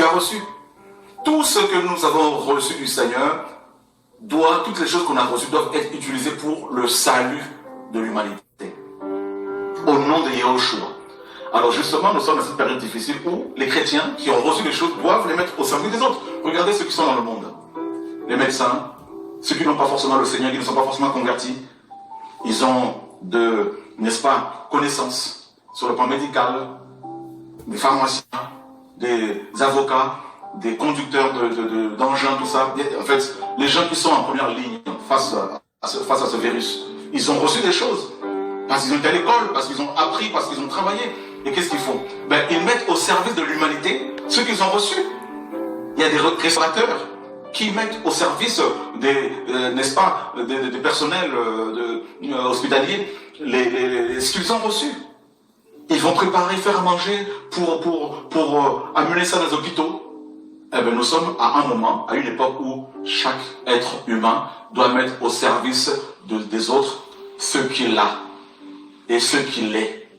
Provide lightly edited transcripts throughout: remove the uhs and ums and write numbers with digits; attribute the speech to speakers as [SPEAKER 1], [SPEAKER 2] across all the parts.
[SPEAKER 1] as reçu. Tout ce que nous avons reçu du Seigneur, toutes les choses qu'on a reçues doivent être utilisées pour le salut de l'humanité. Au nom de Yahushua. Alors justement, nous sommes dans cette période difficile où les chrétiens qui ont reçu des choses doivent les mettre au service des autres. Regardez ceux qui sont dans le monde. Les médecins, ceux qui n'ont pas forcément le Seigneur, qui ne sont pas forcément convertis, ils ont n'est-ce pas, connaissances sur le plan médical, des pharmaciens, des avocats, des conducteurs d'engins, tout ça. En fait, les gens qui sont en première ligne face à ce virus, ils ont reçu des choses. Parce qu'ils ont été à l'école, parce qu'ils ont appris, parce qu'ils ont travaillé. Et qu'est-ce qu'ils font? Ils mettent au service de l'humanité ce qu'ils ont reçu. Il y a des restaurateurs qui mettent au service n'est-ce pas, des personnels hospitaliers ce qu'ils ont reçu. Ils vont préparer, faire à manger pour amener ça dans les hôpitaux. Nous sommes à un moment, à une époque où chaque être humain doit mettre au service des autres ce qu'il a et ce qu'il est.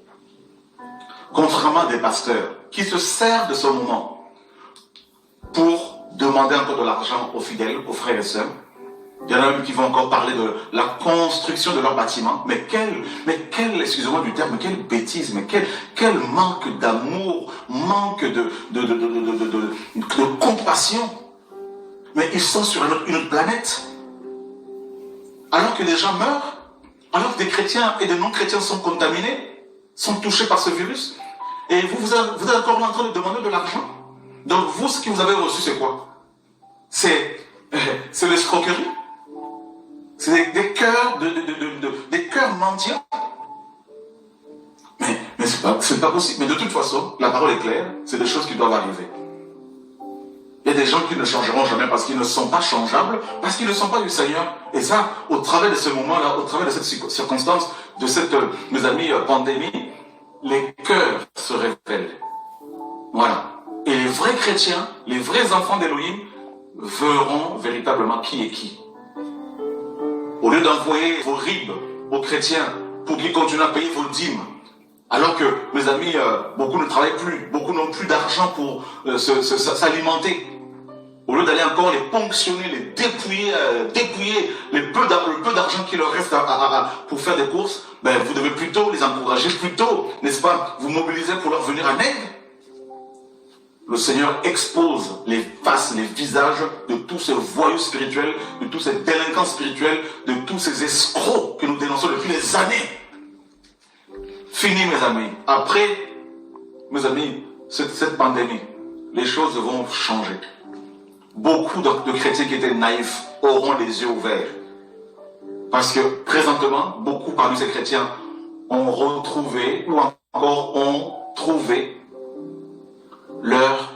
[SPEAKER 1] Contrairement à des pasteurs qui se servent de ce moment pour demander encore de l'argent aux fidèles, aux frères et sœurs. Il y en a même qui vont encore parler de la construction de leur bâtiment. Mais quelle, excusez-moi du terme, quelle bêtise, mais quel manque d'amour, manque de compassion. Mais ils sont sur une autre planète. Alors que des gens meurent, alors que des chrétiens et des non-chrétiens sont contaminés, sont touchés par ce virus. Et vous êtes encore en train de demander de l'argent. Donc vous, ce que vous avez reçu, c'est quoi? C'est l'escroquerie. C'est des cœurs des cœurs mendiants. Mais c'est pas possible. Mais de toute façon, la parole est claire, c'est des choses qui doivent arriver. Il y a des gens qui ne changeront jamais parce qu'ils ne sont pas changeables, parce qu'ils ne sont pas du Seigneur. Et ça, au travers de ce moment-là, au travers de cette circonstance, de cette, mes amis, pandémie, les cœurs se révèlent. Voilà. Et les vrais chrétiens, les vrais enfants d'Élohim, verront véritablement qui est qui. Au lieu d'envoyer vos ribes aux chrétiens pour qu'ils continuent à payer vos dîmes, alors que, mes amis, beaucoup ne travaillent plus, beaucoup n'ont plus d'argent pour s'alimenter. Au lieu d'aller encore les ponctionner, les dépouiller le peu d'argent qui leur reste pour faire des courses, vous devez plutôt les encourager, plutôt, n'est-ce pas, vous mobiliser pour leur venir en aide. Le Seigneur expose les faces, les visages de tous ces voyous spirituels, de tous ces délinquants spirituels, de tous ces escrocs que nous dénonçons depuis des années. Fini, mes amis. Après, mes amis, cette pandémie, les choses vont changer. Beaucoup de chrétiens qui étaient naïfs auront les yeux ouverts. Parce que, présentement, beaucoup parmi ces chrétiens ont retrouvé, ou encore ont trouvé, leur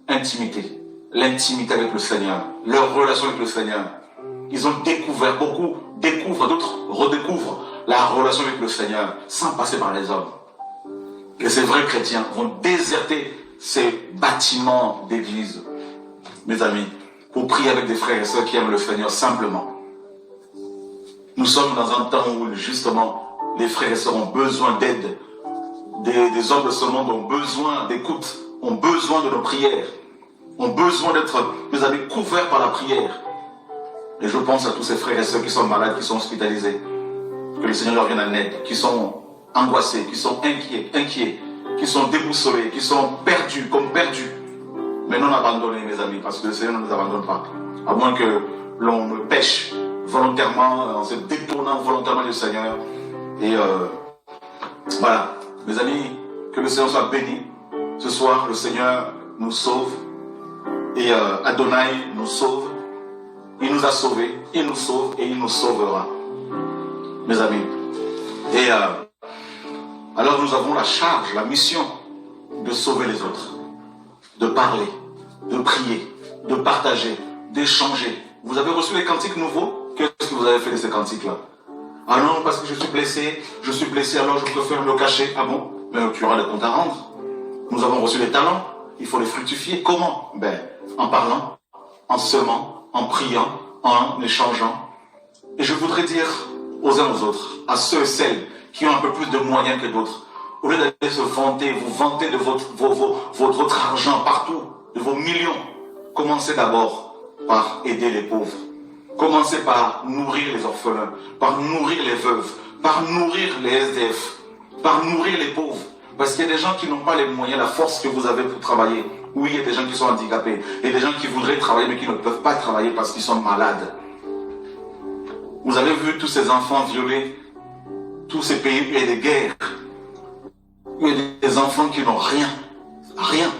[SPEAKER 1] intimité, l'intimité avec le Seigneur, leur relation avec le Seigneur. Ils ont découvert, beaucoup découvrent, d'autres redécouvrent la relation avec le Seigneur sans passer par les hommes. Et ces vrais chrétiens vont déserter ces bâtiments d'église, mes amis, pour prier avec des frères et sœurs qui aiment le Seigneur simplement. Nous sommes dans un temps où justement les frères et sœurs ont besoin d'aide. Des hommes de ce monde ont besoin d'écoute, ont besoin de nos prières, ont besoin d'être, mes amis, couverts par la prière. Et je pense à tous ces frères et sœurs qui sont malades, qui sont hospitalisés, que le Seigneur leur vienne en aide, qui sont angoissés, qui sont inquiets, qui sont déboussolés, qui sont perdus, mais non abandonnés, mes amis, parce que le Seigneur ne nous abandonne pas. À moins que l'on pêche volontairement, en se détournant volontairement du Seigneur. Et voilà, mes amis, que le Seigneur soit béni. Ce soir, le Seigneur nous sauve. Et Adonai nous sauve. Il nous a sauvés, il nous sauve et il nous sauvera. Mes amis. Et alors nous avons la charge, la mission de sauver les autres. De parler, de prier, de partager, d'échanger. Vous avez reçu les cantiques nouveaux? Qu'est-ce que vous avez fait de ces cantiques-là? Ah non, parce que je suis blessé, alors je préfère me cacher. Ah bon? Mais tu auras des comptes à rendre. Nous avons reçu les talents, il faut les fructifier. Comment? En parlant, en semant, en priant, en échangeant. Et je voudrais dire aux uns aux autres, à ceux et celles qui ont un peu plus de moyens que d'autres, au lieu d'aller se vanter, vous vanter de votre argent partout, de vos millions, commencez d'abord par aider les pauvres. Commencez par nourrir les orphelins, par nourrir les veuves, par nourrir les SDF, par nourrir les pauvres. Parce qu'il y a des gens qui n'ont pas les moyens, la force que vous avez pour travailler. Oui, il y a des gens qui sont handicapés. Il y a des gens qui voudraient travailler mais qui ne peuvent pas travailler parce qu'ils sont malades. Vous avez vu tous ces enfants violés, tous ces pays où il y a des guerres. Il y a des enfants qui n'ont rien. Rien.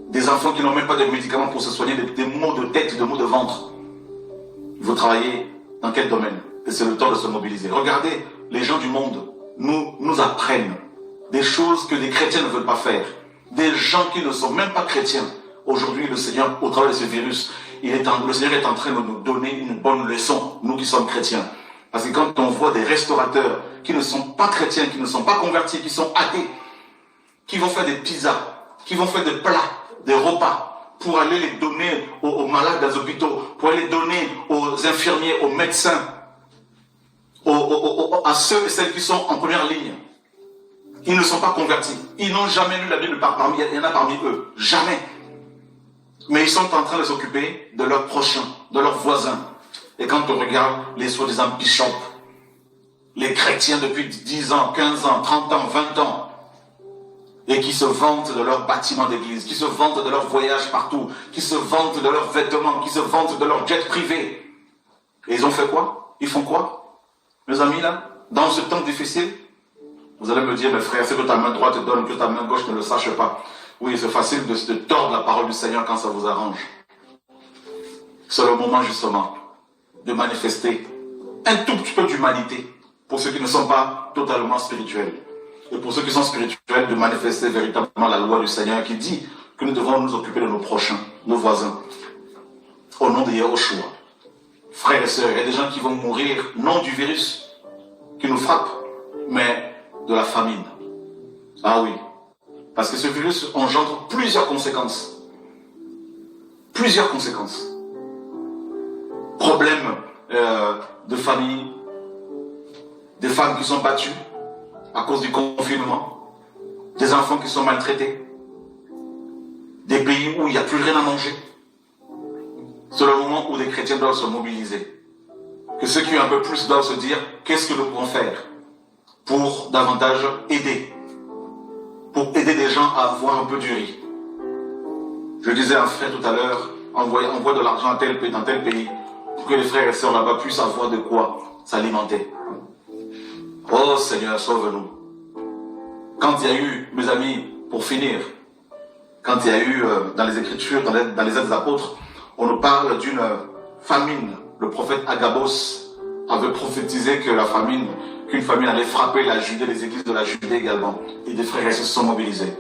[SPEAKER 1] Des enfants qui n'ont même pas de médicaments pour se soigner, des maux de tête, des maux de ventre. Il faut travailler dans quel domaine? Et c'est le temps de se mobiliser. Regardez, les gens du monde nous apprennent des choses que des chrétiens ne veulent pas faire. Des gens qui ne sont même pas chrétiens. Aujourd'hui, le Seigneur, au travers de ce virus, le Seigneur est en train de nous donner une bonne leçon, nous qui sommes chrétiens. Parce que quand on voit des restaurateurs qui ne sont pas chrétiens, qui ne sont pas convertis, qui sont athées, qui vont faire des pizzas, qui vont faire des plats, des repas, pour aller les donner aux malades des hôpitaux, pour aller les donner aux infirmiers, aux médecins, à ceux et celles qui sont en première ligne. Ils ne sont pas convertis. Ils n'ont jamais lu la Bible il y en a parmi eux. Jamais. Mais ils sont en train de s'occuper de leurs prochains, de leurs voisins. Et quand on regarde les soi-disant bishops, les chrétiens depuis 10 ans, 15 ans, 30 ans, 20 ans, et qui se vantent de leurs bâtiments d'église, qui se vantent de leurs voyages partout, qui se vantent de leurs vêtements, qui se vantent de leurs jets privés. Et ils ont fait quoi? Ils font quoi? Mes amis là, dans ce temps difficile, vous allez me dire, mes frères, c'est que ta main droite te donne, que ta main gauche ne le sache pas. Oui, c'est facile de tordre la parole du Seigneur quand ça vous arrange. C'est le moment justement de manifester un tout petit peu d'humanité pour ceux qui ne sont pas totalement spirituels. Et pour ceux qui sont spirituels, de manifester véritablement la loi du Seigneur qui dit que nous devons nous occuper de nos prochains, nos voisins. Au nom de Yahushua. Frères et sœurs, il y a des gens qui vont mourir, non du virus qui nous frappe, mais de la famine. Ah oui. Parce que ce virus engendre plusieurs conséquences. Plusieurs conséquences. Problèmes de famille, des femmes qui sont battues à cause du confinement, des enfants qui sont maltraités, des pays où il n'y a plus rien à manger. C'est le moment où les chrétiens doivent se mobiliser. Que ceux qui ont un peu plus doivent se dire, qu'est-ce que nous pouvons faire pour davantage aider, pour aider des gens à avoir un peu du riz. Je disais à un frère tout à l'heure, envoie de l'argent à tel pays, dans tel pays, pour que les frères et sœurs là-bas puissent avoir de quoi s'alimenter. Oh Seigneur, sauve-nous. Quand il y a eu, mes amis, pour finir, quand il y a eu dans les Écritures, dans les Actes des Apôtres, on nous parle d'une famine. Le prophète Agabos avait prophétisé que qu'une famine allait frapper la Judée, les églises de la Judée également. Et des frères et sœurs se sont mobilisés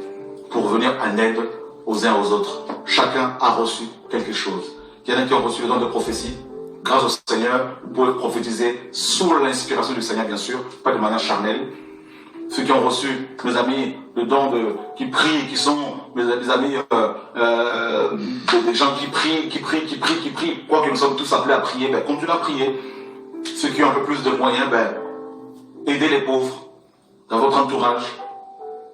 [SPEAKER 1] pour venir en aide aux uns aux autres. Chacun a reçu quelque chose. Il y en a qui ont reçu le don de prophétie. Grâce au Seigneur, vous pouvez prophétiser sous l'inspiration du Seigneur, bien sûr, pas de manière charnelle. Ceux qui ont reçu, mes amis, le don qui prient, qui sont, mes amis, des gens qui prient, quoique nous sommes tous appelés à prier, continuez à prier. Ceux qui ont un peu plus de moyens, aidez les pauvres dans votre entourage,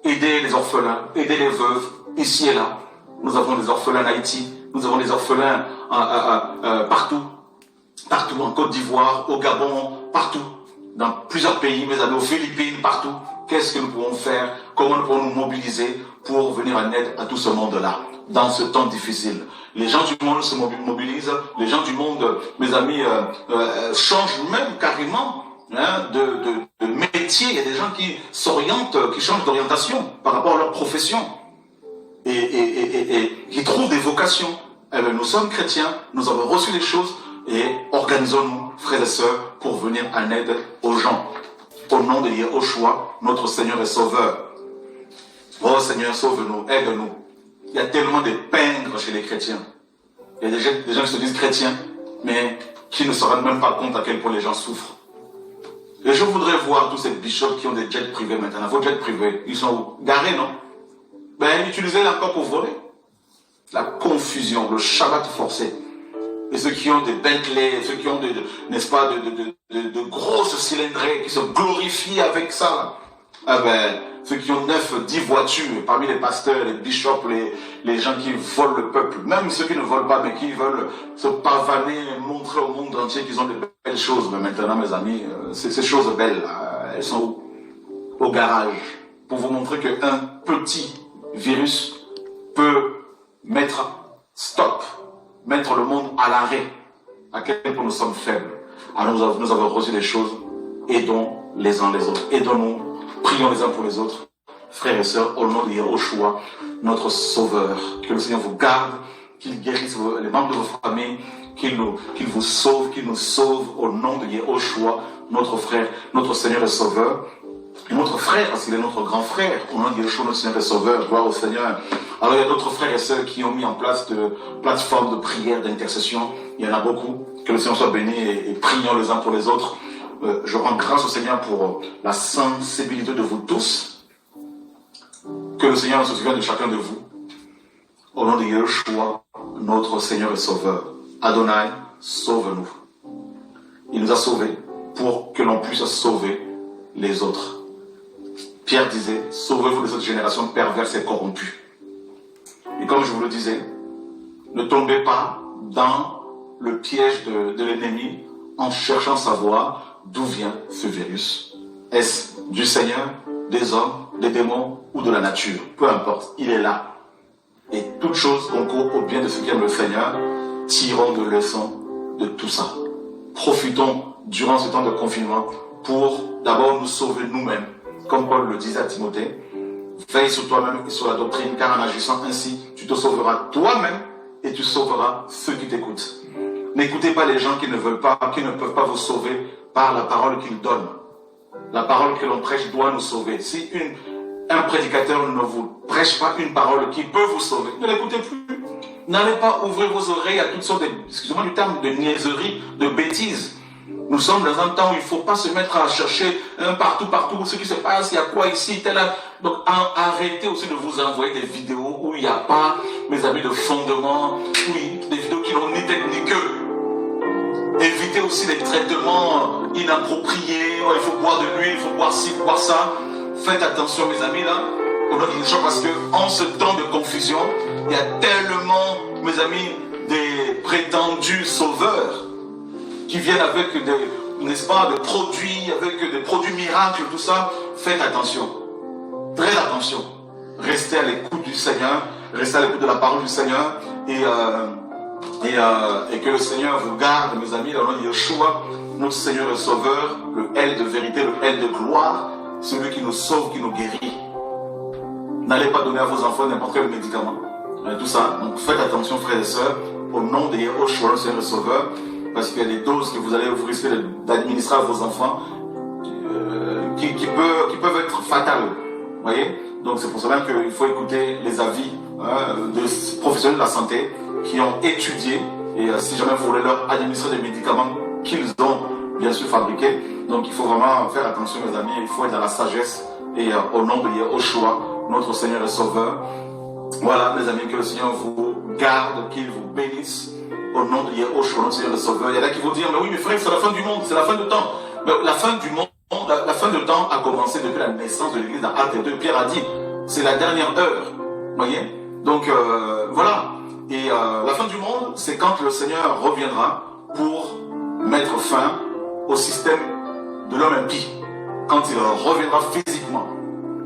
[SPEAKER 1] aidez les orphelins, aidez les veuves, ici et là. Nous avons des orphelins en Haïti, nous avons des orphelins partout, en Côte d'Ivoire, au Gabon, partout, dans plusieurs pays, mes amis, aux Philippines, partout. Qu'est-ce que nous pouvons faire? Comment nous pouvons nous mobiliser pour venir en aide à tout ce monde-là, dans ce temps difficile? Les gens du monde se mobilisent, les gens du monde, mes amis, changent même carrément de métier. Il y a des gens qui s'orientent, qui changent d'orientation par rapport à leur profession et qui trouvent des vocations. Eh bien, nous sommes chrétiens, nous avons reçu des choses et organisons-nous, frères et sœurs, pour venir en aide aux gens. Au nom de Yahushua, notre Seigneur et Sauveur. Oh Seigneur, sauve-nous, aide-nous. Il y a tellement de pingres chez les chrétiens. Il y a des gens qui se disent chrétiens, mais qui ne se rendent même pas compte à quel point les gens souffrent. Et je voudrais voir tous ces bishops qui ont des jets privés maintenant. Vos jets privés, ils sont où? Garés, non? Utilisez-les encore pour voler. La confusion, le Shabbat forcé. Et ceux qui ont des Bentley, ceux qui ont de grosses cylindrées, qui se glorifient avec ça. ceux qui ont 9, 10 voitures, parmi les pasteurs, les bishops, les gens qui volent le peuple, même ceux qui ne volent pas, mais qui veulent se pavaner, montrer au monde entier qu'ils ont de belles choses. Mais maintenant, mes amis, ces choses belles, elles sont au garage, pour vous montrer qu'un petit virus peut mettre le monde à l'arrêt, à quel point nous sommes faibles. Alors nous avons reçu des choses, aidons les uns les autres, aidons-nous, prions les uns pour les autres, frères et sœurs, au nom de Yahushua, notre Sauveur. Que le Seigneur vous garde, qu'il guérisse les membres de vos familles, qu'il vous sauve, qu'il nous sauve au nom de Yahushua, notre frère, notre Seigneur et Sauveur. Et notre frère, parce qu'il est notre grand frère, au nom de Yahushua, notre Seigneur et Sauveur, gloire au Seigneur. Alors il y a d'autres frères et sœurs qui ont mis en place de plateformes de prière, d'intercession. Il y en a beaucoup. Que le Seigneur soit béni et prions les uns pour les autres. Je rends grâce au Seigneur pour la sensibilité de vous tous. Que le Seigneur se souvienne de chacun de vous. Au nom de Yahushua, notre Seigneur et Sauveur. Adonai, sauve-nous. Il nous a sauvés pour que l'on puisse sauver les autres. Pierre disait, sauvez-vous de cette génération perverse et corrompue. Et comme je vous le disais, ne tombez pas dans le piège de l'ennemi en cherchant à savoir d'où vient ce virus. Est-ce du Seigneur, des hommes, des démons ou de la nature? Peu importe, il est là. Et toute chose concourt au bien de ceux qui aiment le Seigneur. Tirons de leçons de tout ça. Profitons durant ce temps de confinement pour d'abord nous sauver nous-mêmes. Comme Paul le disait à Timothée, veille sur toi-même et sur la doctrine, car en agissant ainsi, tu te sauveras toi-même et tu sauveras ceux qui t'écoutent. N'écoutez pas les gens qui ne veulent pas, qui ne peuvent pas vous sauver par la parole qu'ils donnent. La parole que l'on prêche doit nous sauver. Si un prédicateur ne vous prêche pas une parole qui peut vous sauver, ne l'écoutez plus. N'allez pas ouvrir vos oreilles à toutes sortes de, excusez-moi du terme, de niaiseries, de bêtises. Nous sommes dans un temps où il ne faut pas se mettre à chercher partout, ce qui se passe, il y a quoi ici, tel. Donc arrêtez aussi de vous envoyer des vidéos où il n'y a pas, mes amis, de fondement, oui, des vidéos qui n'ont ni tête ni queue. Évitez aussi les traitements inappropriés, il faut boire de l'huile, il faut boire ci, boire ça. Faites attention, mes amis, là, parce qu'en ce temps de confusion, il y a tellement, mes amis, des prétendus sauveurs qui viennent avec des produits, avec des produits miracles, tout ça. Faites attention. Très attention. Restez à l'écoute du Seigneur. Restez à l'écoute de la parole du Seigneur. Et que le Seigneur vous garde, mes amis, dans le nom de Yeshua, notre Seigneur et Sauveur, le L de vérité, le L de gloire, celui qui nous sauve, qui nous guérit. N'allez pas donner à vos enfants n'importe quel médicament. Tout ça. Donc faites attention, frères et sœurs, au nom de Yeshua, le Seigneur et Sauveur. Parce qu'il y a des doses que vous risquez d'administrer à vos enfants qui peuvent être fatales. Vous voyez? Donc c'est pour cela qu'il faut écouter les avis de professionnels de la santé qui ont étudié. Et si jamais vous voulez leur administrer des médicaments qu'ils ont bien sûr fabriqués. Donc il faut vraiment faire attention, mes amis. Il faut être dans la sagesse. Et au nom de Yahushua, notre Seigneur et Sauveur. Voilà, mes amis, que le Seigneur vous garde, qu'il vous bénisse. Au nom de Yahushua, notre Seigneur et Sauveur. Il y en a qui vont dire, mais oui, mes frères, c'est la fin du monde, c'est la fin du temps. Mais la fin du monde, la fin du temps a commencé depuis la naissance de l'Église dans Acte 2. Pierre a dit, c'est la dernière heure. Vous voyez? Donc, voilà. Et la fin du monde, c'est quand le Seigneur reviendra pour mettre fin au système de l'homme impie. Quand il reviendra physiquement.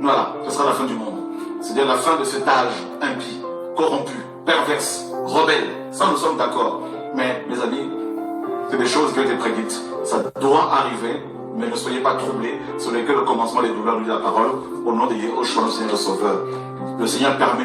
[SPEAKER 1] Voilà, ce sera la fin du monde. C'est-à-dire la fin de cet âge impie, corrompu, perverse, rebelle. Ça, nous sommes d'accord. Mais, mes amis, c'est des choses qui ont été prédites. Ça doit arriver, mais ne soyez pas troublés. Ce n'est que le commencement des douleurs de la parole. Au nom de Yahushua, le Seigneur le Sauveur. Le Seigneur permet